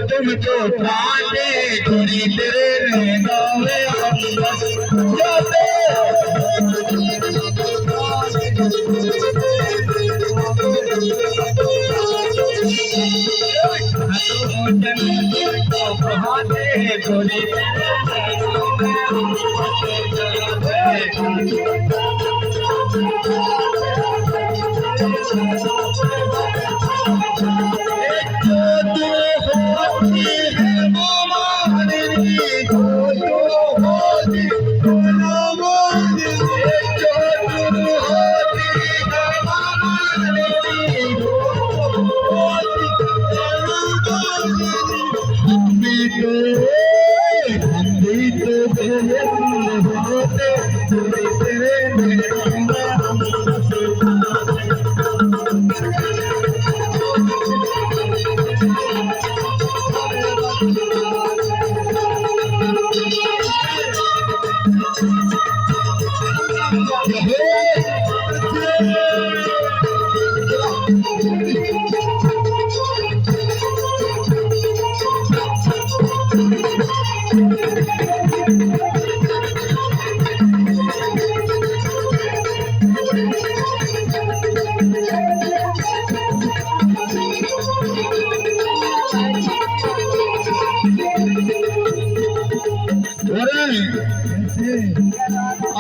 तुमको प्राणे थोड़ी तेरे गावे जाते थोड़ी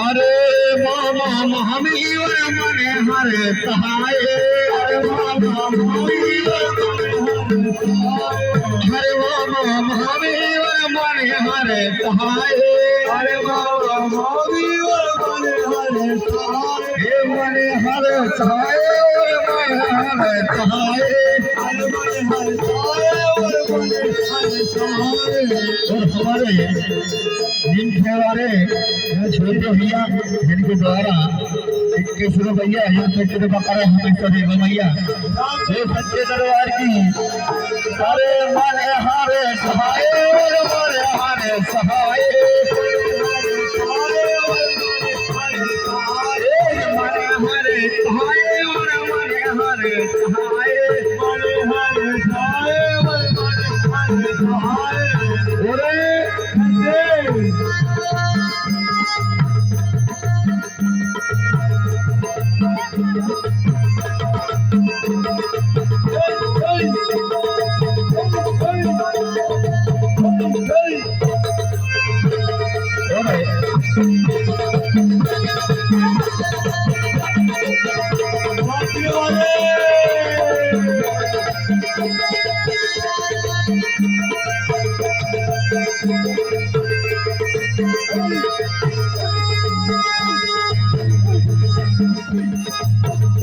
अरे मामा महावीर मने हरे सहाय हरे मामा महावीर हरे मामा महावीर मने हरे सहाय हरे मामा महावीर मने हरे सहाय हे मने हरे सहाय मने हरे सहाय हरे मने हरे सहाय मने हरे सहाय। और हमारे नीचे वाले छोटे भैया जिनके द्वारा 21 भैया जो बकरा हमेशा देव भैया ये सच्चे दरबार की सारे माने हारे सहाय माने हारे सहाय माने हारे सहाय माने हारे सहाय माने हारे सहाय माने सहाय।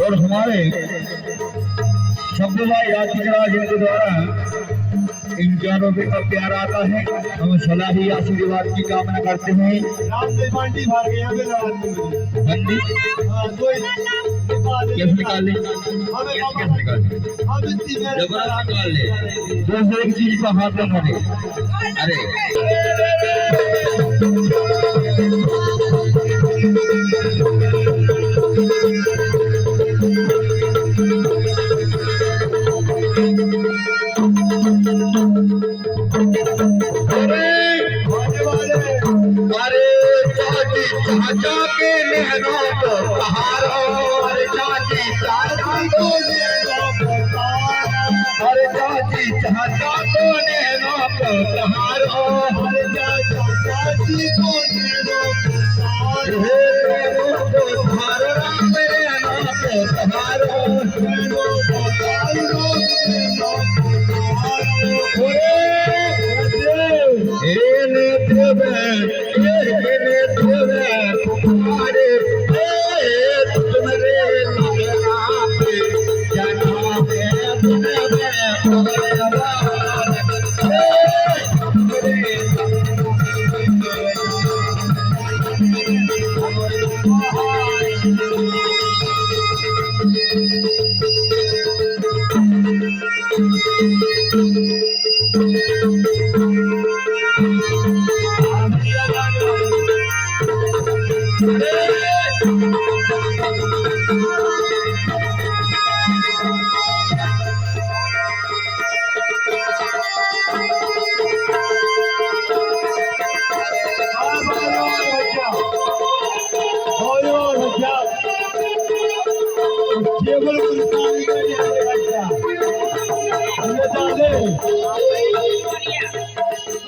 और हमारे शब्दभाई राज जिनके द्वारा इन जानों पे का प्यार आता है, हम सलाही आशीर्वाद की कामना करते हैं। कैसे निकाल ले दूसरे एक चीज का हाथ न करे। अरे चाचा के लहरों को सहारो हर चाची चाचा को हर चाची चाचा को लहरों को सहारो हर चाचा चाची को लहरों को सहारो राम लहरों को सहारो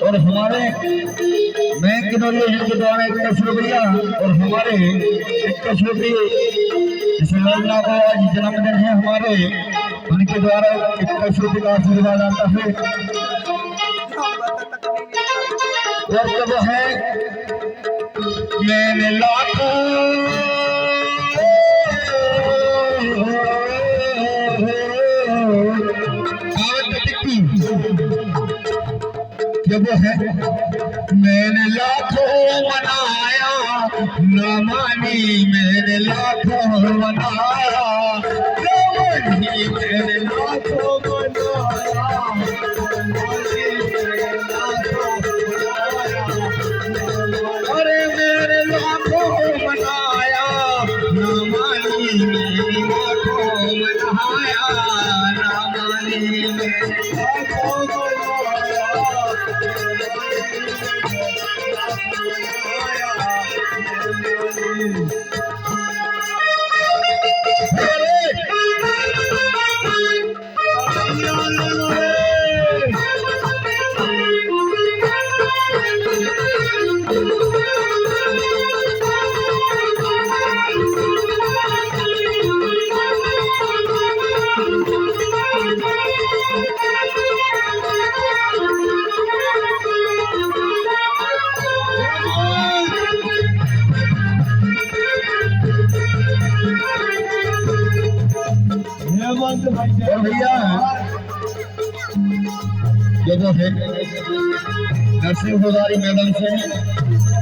और हमारे मैं किनौलिया जिनके द्वारा 21 रुपया और हमारे 21 रुपये इस लड़ना का आज जन्मदिन है हमारे उनके द्वारा 21 रुपये का आशीर्वाद आता है। और जब है मैंने लाखों जब है मैंने लाखों मनाया न मानी मैंने लाखों मनाया न मानी मैंने लाखों मनाया अरे मेरे लाखों मनाया न मानी मैंने लाखों मनाया न मानी मैंने लाखों भैया जब है नरसिंह गोदारी मैदान से